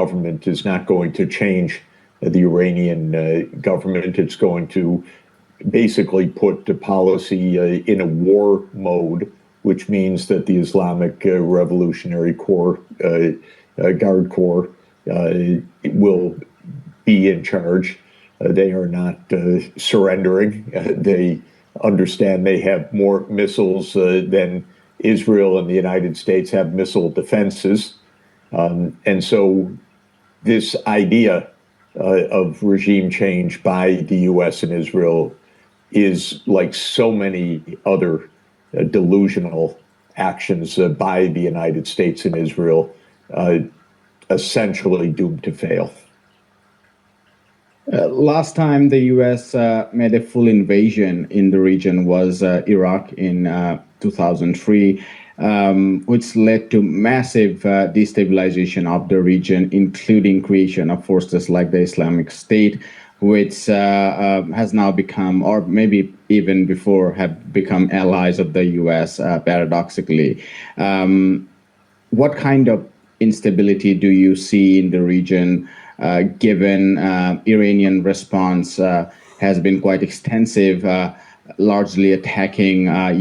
government is not going to change the Iranian government. It's going to basically put the policy in a war mode, which means that the Islamic Revolutionary Corps, Guard Corps, will be in charge. They are not surrendering. They understand they have more missiles than Israel and the United States have missile defenses. And so this idea of regime change by the U.S. and Israel is like so many other delusional actions by the United States and Israel, essentially doomed to fail. Last time the U.S. made a full invasion in the region was Iraq in 2003, which led to massive destabilization of the region, including creation of forces like the Islamic State, which has now become, or maybe even before, have become allies of the U.S., paradoxically. What kind of instability do you see in the region, given Iranian response has been quite extensive, largely attacking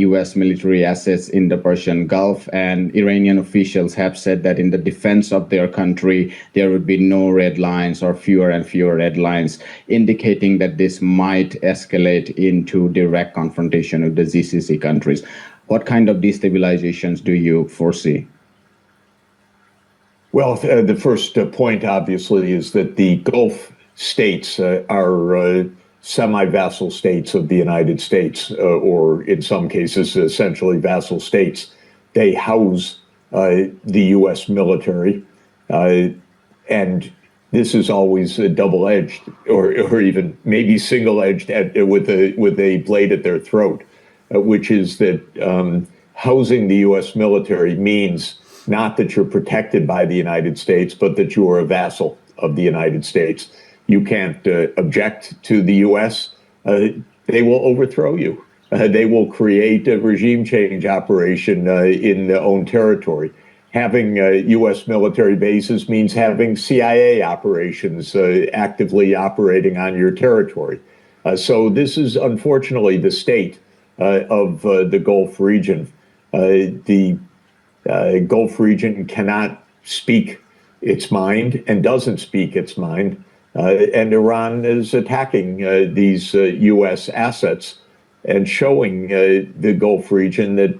U.S. military assets in the Persian Gulf, and Iranian officials have said that in the defense of their country, there would be no red lines or fewer and fewer red lines, indicating that this might escalate into direct confrontation with the GCC countries. What kind of destabilizations do you foresee? Well, the first point, obviously, is that the Gulf states are semi-vassal states of the United States, or in some cases, essentially vassal states. They house the U.S. military, and this is always double-edged, or even maybe single-edged with a blade at their throat, which is that housing the U.S. military means not that you're protected by the United States, but that you are a vassal of the United States. You can't object to the U.S. They will overthrow you. They will create a regime change operation in their own territory. Having U.S. military bases means having CIA operations actively operating on your territory. So this is unfortunately the state of the Gulf region. The Gulf region cannot speak its mind and doesn't speak its mind. And Iran is attacking these U.S. assets and showing the Gulf region that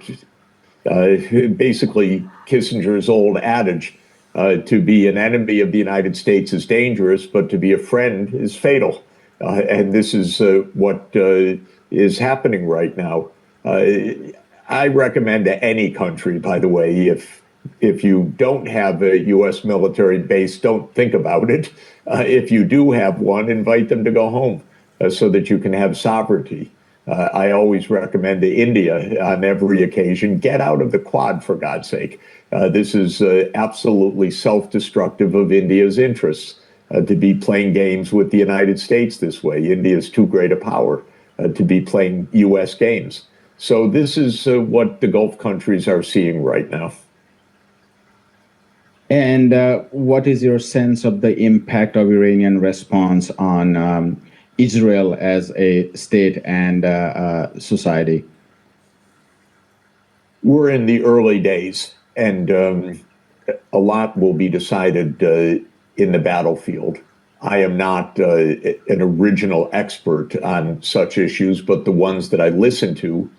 basically Kissinger's old adage, to be an enemy of the United States is dangerous, but to be a friend is fatal. And this is what is happening right now. I recommend to any country, by the way, if you don't have a U.S. military base, don't think about it. If you do have one, invite them to go home so that you can have sovereignty. I always recommend to India on every occasion, get out of the Quad, for God's sake. This is absolutely self-destructive of India's interests, to be playing games with the United States this way. India is too great a power to be playing U.S. games. So this is what the Gulf countries are seeing right now. And what is your sense of the impact of Iranian response on Israel as a state and society? We're in the early days, and a lot will be decided in the battlefield. I am not an original expert on such issues, but the ones that I listen to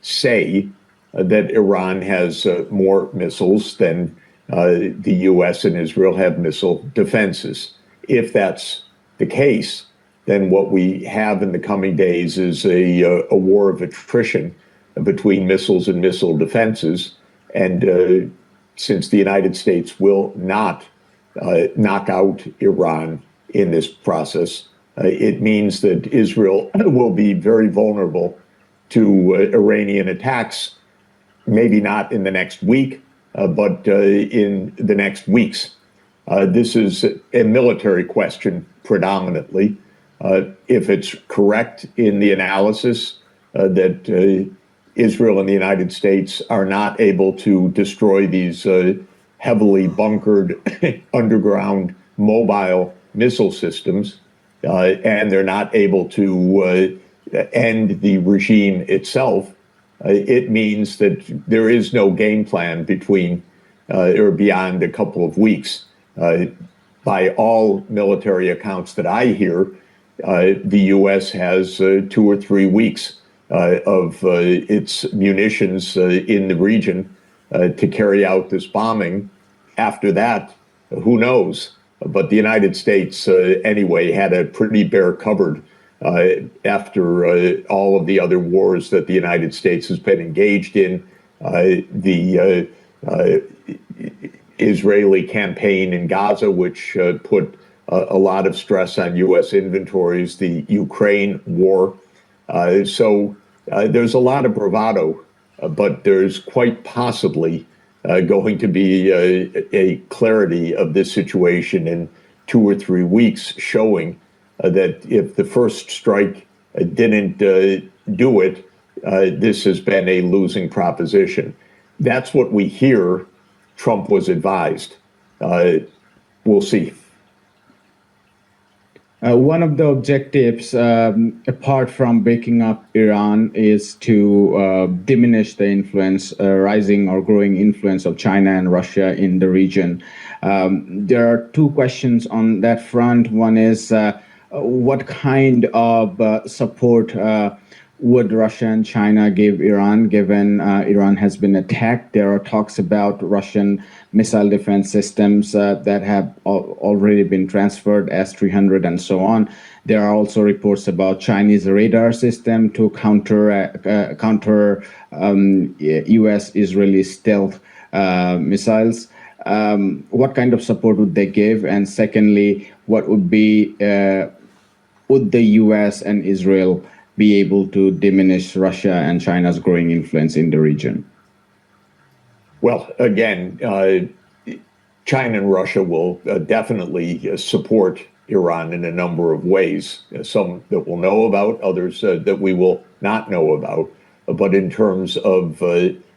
say that Iran has more missiles than the U.S. and Israel have missile defenses. If that's the case, then what we have in the coming days is a war of attrition between missiles and missile defenses. And since the United States will not knock out Iran in this process, it means that Israel will be very vulnerable to Iranian attacks, maybe not in the next week, but in the next weeks. This is a military question predominantly. If it's correct in the analysis that Israel and the United States are not able to destroy these heavily bunkered underground mobile missile systems, and they're not able to end the regime itself, it means that there is no game plan between or beyond a couple of weeks. By all military accounts that I hear, the U.S. has 2 or 3 weeks of its munitions in the region to carry out this bombing. After that, who knows? But the United States, anyway, had a pretty bare cupboard after all of the other wars that the United States has been engaged in. The Israeli campaign in Gaza, which put a lot of stress on U.S. inventories, the Ukraine war. So there's a lot of bravado, but there's quite possibly going to be a clarity of this situation in 2 or 3 weeks, showing that if the first strike didn't do it, this has been a losing proposition. That's what we hear Trump was advised. We'll see. One of the objectives, apart from breaking up Iran, is to diminish the influence, rising or growing influence of China and Russia in the region. There are 2 questions on that front. One is, what kind of support would Russia and China give Iran, given Iran has been attacked? There are talks about Russian missile defense systems that have already been transferred, S-300 and so on. There are also reports about Chinese radar system to counter U.S.-Israeli stealth missiles. What kind of support would they give? And secondly, what would be, would the U.S. and Israel be able to diminish Russia and China's growing influence in the region? Well, again, China and Russia will definitely support Iran in a number of ways, some that we'll know about, others that we will not know about. But in terms of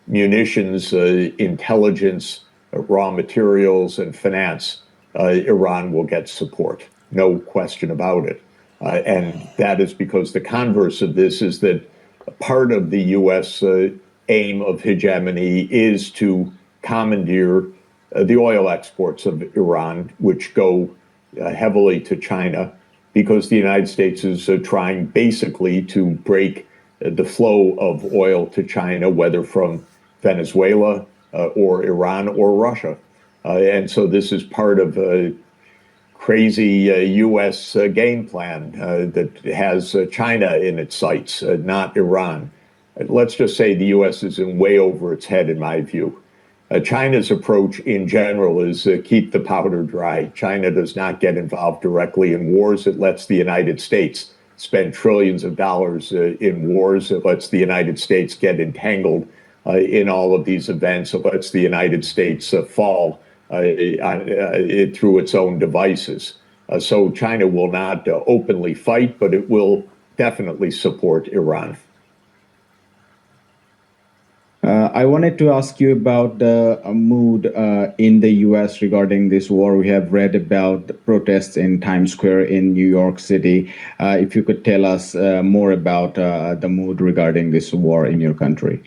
munitions, intelligence, raw materials, and finance, Iran will get support, no question about it. And that is because the converse of this is that part of the U.S. Aim of hegemony is to commandeer the oil exports of Iran, which go heavily to China, because the United States is trying basically to break the flow of oil to China, whether from Venezuela or Iran or Russia. And so this is part of a crazy U.S. game plan that has China in its sights, not Iran. Let's just say the U.S. is in way over its head, in my view. China's approach in general is keep the powder dry. China does not get involved directly in wars. It lets the United States spend trillions of dollars in wars. It lets the United States get entangled in all of these events. It lets the United States fall through its own devices. So China will not openly fight, but it will definitely support Iran. I wanted to ask you about the mood in the U.S. regarding this war. We have read about the protests in Times Square in New York City. If you could tell us more about the mood regarding this war in your country.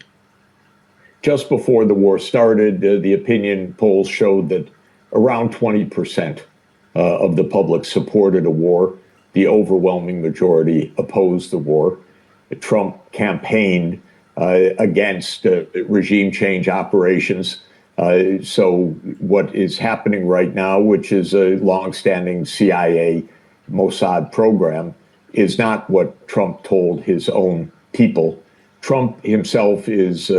Just before the war started, the opinion polls showed that around 20% of the public supported a war. The overwhelming majority opposed the war. Trump campaigned against regime change operations. So what is happening right now, which is a longstanding CIA Mossad program, is not what Trump told his own people. Trump himself is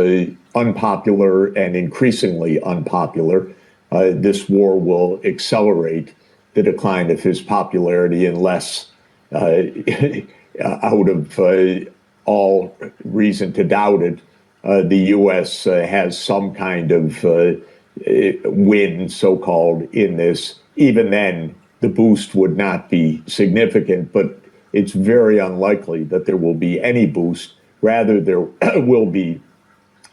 unpopular and increasingly unpopular. This war will accelerate the decline of his popularity unless, out of all reason to doubt it, the U.S. has some kind of win, so-called, in this. Even then, the boost would not be significant, but it's very unlikely that there will be any boost. Rather, there will be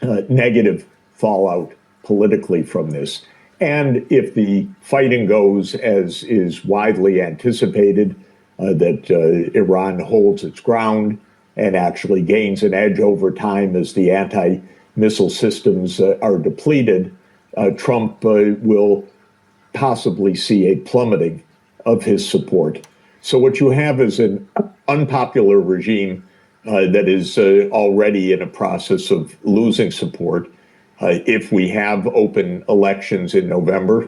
negative fallout politically from this. And if the fighting goes as is widely anticipated, that Iran holds its ground and actually gains an edge over time as the anti-missile systems are depleted, Trump will possibly see a plummeting of his support. So what you have is an unpopular regime that is already in a process of losing support. If we have open elections in November,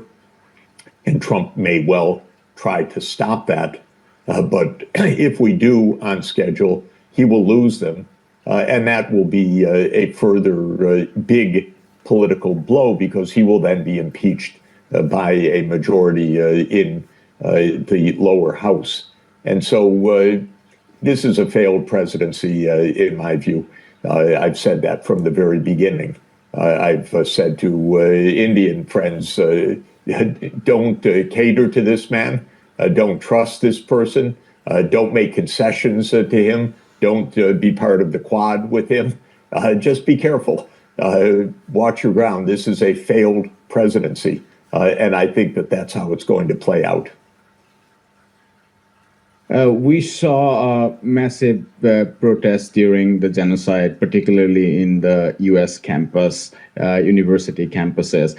and Trump may well try to stop that, but if we do on schedule, he will lose them. And that will be a further big political blow because he will then be impeached by a majority in the lower house. And so this is a failed presidency, in my view. I've said that from the very beginning. I've said to Indian friends, don't cater to this man, don't trust this person, don't make concessions to him, don't be part of the Quad with him. Just be careful. Watch your ground. This is a failed presidency. And I think that that's how it's going to play out. We saw massive protests during the genocide, particularly in the U.S. campus, university campuses.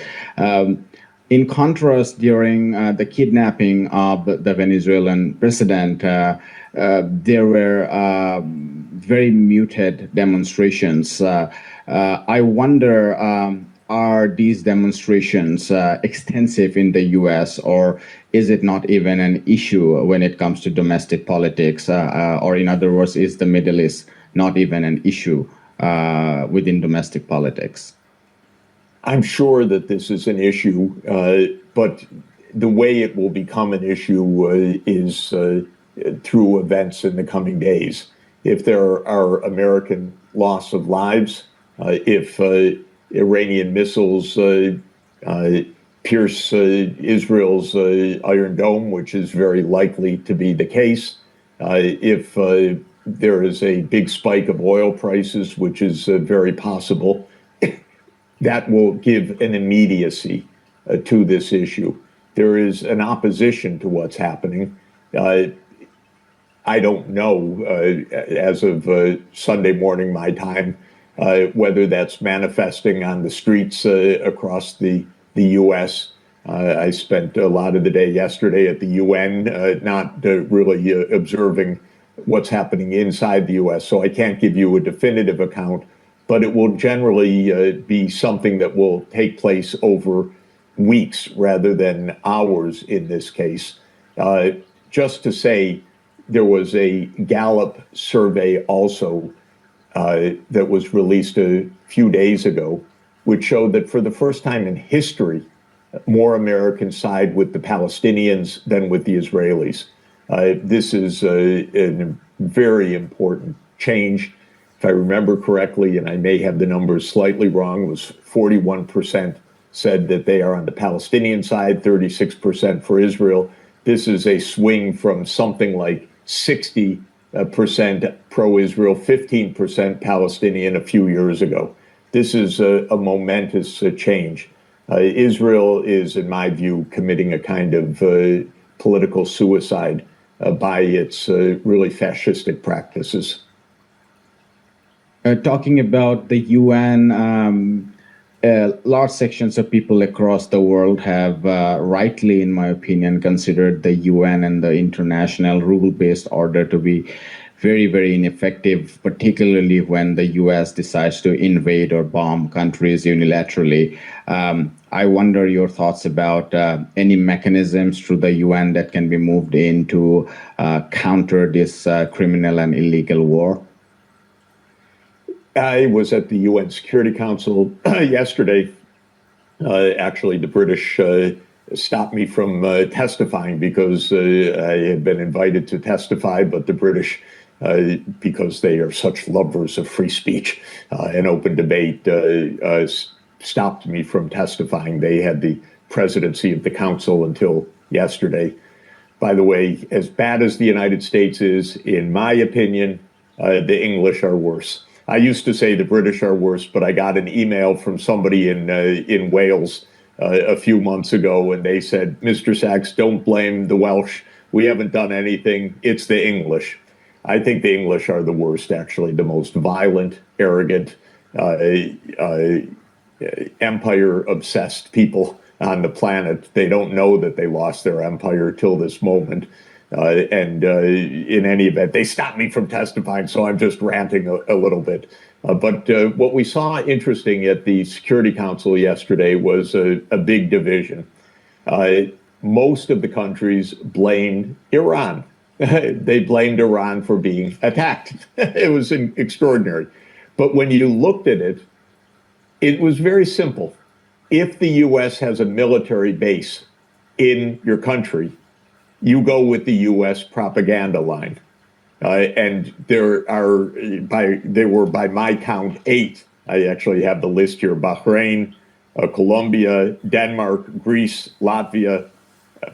In contrast, during the kidnapping of the Venezuelan president, there were very muted demonstrations. I wonder, are these demonstrations extensive in the U.S., or is it not even an issue when it comes to domestic politics? Or in other words, is the Middle East not even an issue within domestic politics? I'm sure that this is an issue, but the way it will become an issue is through events in the coming days. If there are American loss of lives, if Iranian missiles pierce Israel's Iron Dome, which is very likely to be the case, if there is a big spike of oil prices, which is very possible, that will give an immediacy to this issue. There is an opposition to what's happening. I don't know, as of Sunday morning, my time, whether that's manifesting on the streets across the U.S. I spent a lot of the day yesterday at the UN, not really observing what's happening inside the U.S., so I can't give you a definitive account, but it will generally be something that will take place over weeks rather than hours in this case. Just to say, there was a Gallup survey also that was released a few days ago, which showed that for the first time in history, more Americans side with the Palestinians than with the Israelis. This is a very important change. If I remember correctly, and I may have the numbers slightly wrong, it was 41% said that they are on the Palestinian side, 36% for Israel. This is a swing from something like 60% pro-Israel, 15% Palestinian a few years ago. This is a momentous change. Israel is, in my view, committing a kind of political suicide by its really fascistic practices. Talking about the UN, large sections of people across the world have rightly, in my opinion, considered the UN and the international rule-based order to be very, very ineffective, particularly when the US decides to invade or bomb countries unilaterally. I wonder your thoughts about any mechanisms through the UN that can be moved in to counter this criminal and illegal war. I was at the UN Security Council yesterday. Actually, the British stopped me from testifying because I had been invited to testify, but the British, because they are such lovers of free speech and open debate, stopped me from testifying. They had the presidency of the council until yesterday. By the way, as bad as the United States is, in my opinion, the English are worse. I used to say the British are worse, but I got an email from somebody in Wales a few months ago, and they said, Mr. Sachs, don't blame the Welsh. We haven't done anything. It's the English. I think the English are the worst, actually, the most violent, arrogant, empire-obsessed people on the planet. They don't know that they lost their empire till this moment. In any event, they stopped me from testifying, so I'm just ranting a little bit. But what we saw interesting at the Security Council yesterday was a big division. Most of the countries blamed Iran. They blamed Iran for being attacked. It was extraordinary. But when you looked at it, it was very simple. If the U.S. has a military base in your country, you go with the U.S. propaganda line. And there were, by my count, 8. I actually have the list here: Bahrain, Colombia, Denmark, Greece, Latvia,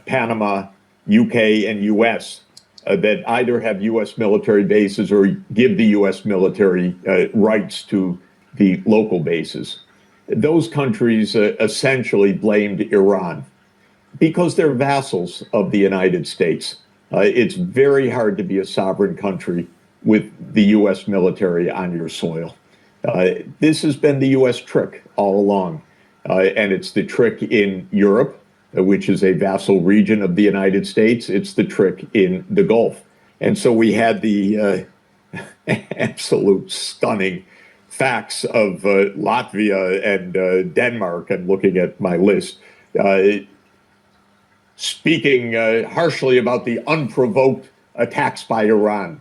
Panama, UK, and US that either have US military bases or give the US military rights to the local bases. Those countries essentially blamed Iran because they're vassals of the United States. It's very hard to be a sovereign country with the US military on your soil. This has been the US trick all along. And it's the trick in Europe, which is a vassal region of the United States. It's the trick in the Gulf. And so we had the absolute stunning facts of Latvia and Denmark. I'm looking at my list, speaking harshly about the unprovoked attacks by Iran.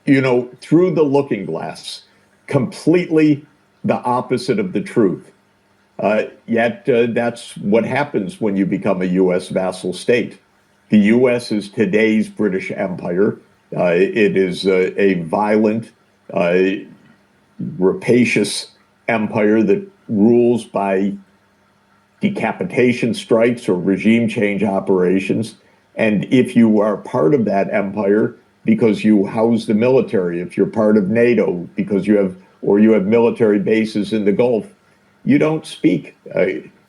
You know, through the looking glass, completely the opposite of the truth. Yet that's what happens when you become a U.S. vassal state. The U.S. is today's British Empire. It is a violent, rapacious empire that rules by decapitation strikes or regime change operations. And if you are part of that empire because you house the military, if you're part of NATO because you have military bases in the Gulf, you don't speak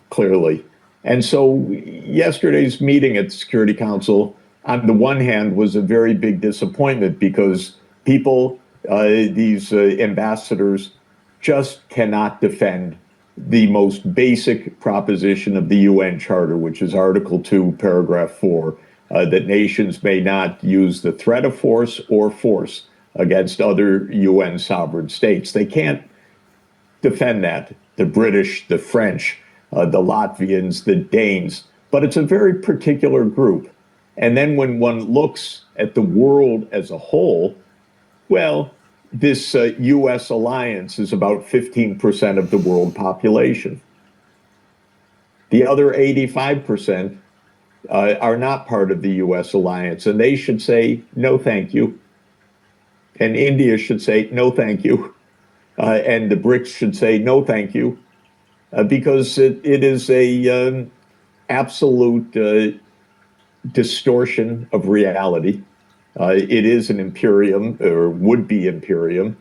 clearly. And so yesterday's meeting at the Security Council, on the one hand, was a very big disappointment because people, these ambassadors, just cannot defend the most basic proposition of the UN Charter, which is Article 2, Paragraph 4, that nations may not use the threat of force or force against other UN sovereign states. They can't defend that. The British, the French, the Latvians, the Danes, but it's a very particular group. And then when one looks at the world as a whole, well, this U.S. alliance is about 15% of the world population. The other 85% are not part of the U.S. alliance, and they should say, no, thank you. And India should say, no, thank you. And the BRICS should say, no, thank you, because it is a absolute distortion of reality. It is an imperium, or would be imperium,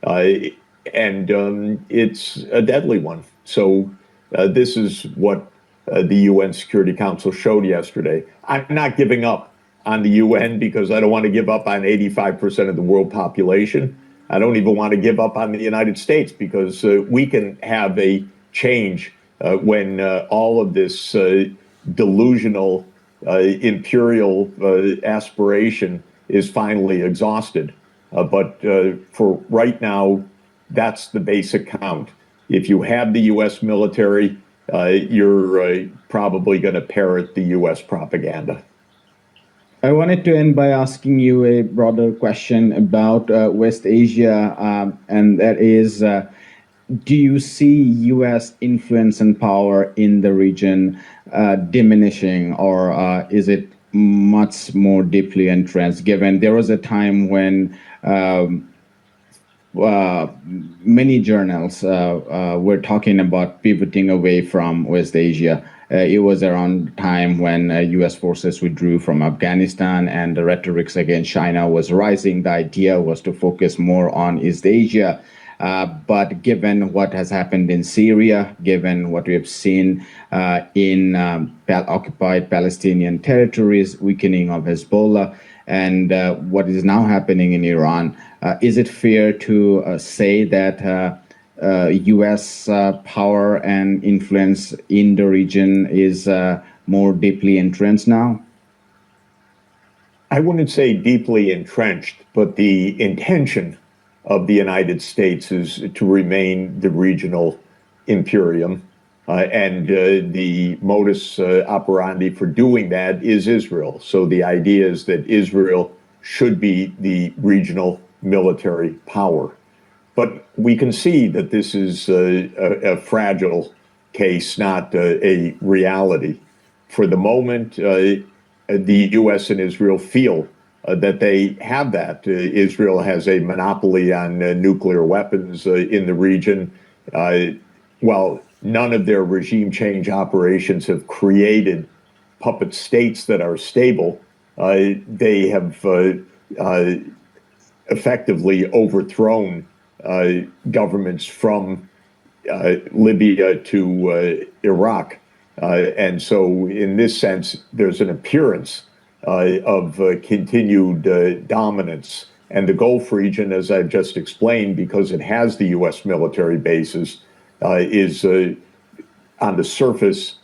and it's a deadly one. So this is what the UN Security Council showed yesterday. I'm not giving up on the UN because I don't want to give up on 85% of the world population. I don't even want to give up on the United States because we can have a change when all of this delusional imperial aspiration is finally exhausted. But for right now, that's the basic count. If you have the U.S. military, you're probably going to parrot the U.S. propaganda. I wanted to end by asking you a broader question about West Asia, and that is, do you see U.S. influence and power in the region diminishing, or is it much more deeply entrenched, given there was a time when many journals were talking about pivoting away from West Asia. It was around time when U.S. forces withdrew from Afghanistan and the rhetoric against China was rising. The idea was to focus more on East Asia. But given what has happened in Syria, given what we have seen in occupied Palestinian territories, weakening of Hezbollah, and what is now happening in Iran, is it fair to say that U.S. Power and influence in the region is more deeply entrenched now? I wouldn't say deeply entrenched, but the intention of the United States is to remain the regional imperium. And the modus operandi for doing that is Israel. So the idea is that Israel should be the regional military power. But we can see that this is a fragile case, not a reality. For the moment, the U.S. and Israel feel that they have that. Israel has a monopoly on nuclear weapons in the region. While none of their regime change operations have created puppet states that are stable, they have effectively overthrown governments from Libya to Iraq. And so in this sense, there's an appearance of continued dominance. And the Gulf region, as I've just explained, because it has the U.S. military bases, is on the surface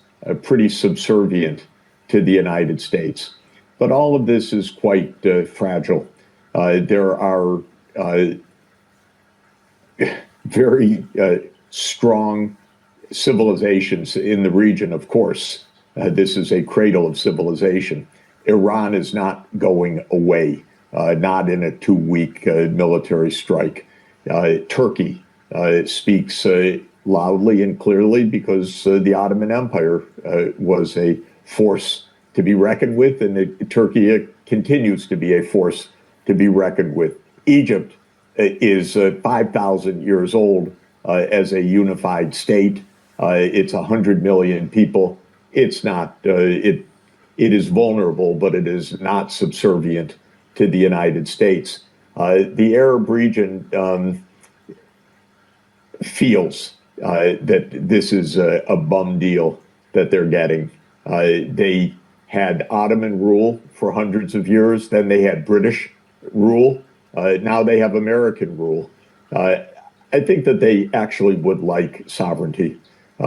pretty subservient to the United States. But all of this is quite fragile. There are very strong civilizations in the region, of course. This is a cradle of civilization. Iran is not going away, not in a 2-week military strike. Turkey speaks loudly and clearly because the Ottoman Empire was a force to be reckoned with, and Turkey continues to be a force to be reckoned with. Egypt is 5,000 years old as a unified state. It's 100 million people. It's not, it is vulnerable, but it is not subservient to the United States. The Arab region feels that this is a bum deal that they're getting. They had Ottoman rule for hundreds of years, then they had British rule, now they have American rule. I think that they actually would like sovereignty.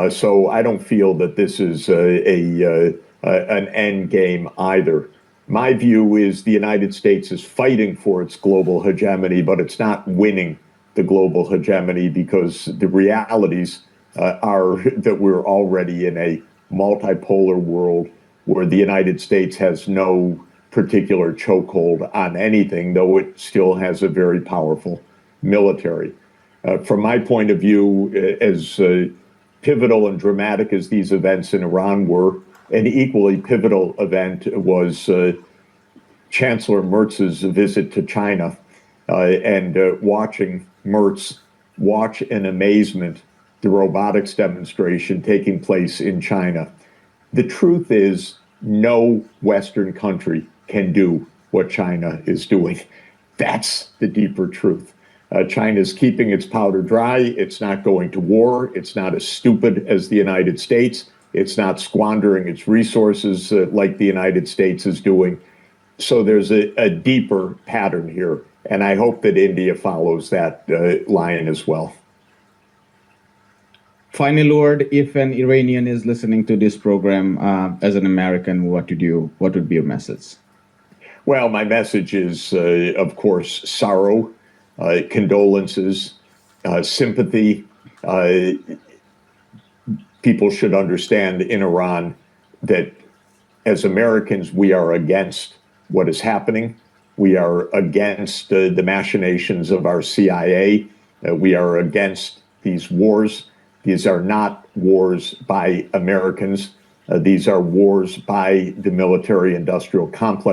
So I don't feel that this is an end game either. My view is the United States is fighting for its global hegemony, but it's not winning the global hegemony because the realities are that we're already in a multipolar world where the United States has no particular chokehold on anything, though it still has a very powerful military. From my point of view, as pivotal and dramatic as these events in Iran were, an equally pivotal event was Chancellor Merz's visit to China and watching Merz watch in amazement the robotics demonstration taking place in China. The truth is, no Western country can do what China is doing. That's the deeper truth. China is keeping its powder dry. It's not going to war. It's not as stupid as the United States. It's not squandering its resources like the United States is doing. So there's a deeper pattern here. And I hope that India follows that line as well. Finally, Lord, if an Iranian is listening to this program as an American, what would be your message? Well, my message is, of course, sorrow, condolences, sympathy. People should understand in Iran that as Americans, we are against what is happening. We are against the machinations of our CIA. We are against these wars. These are not wars by Americans. These are wars by the military-industrial complex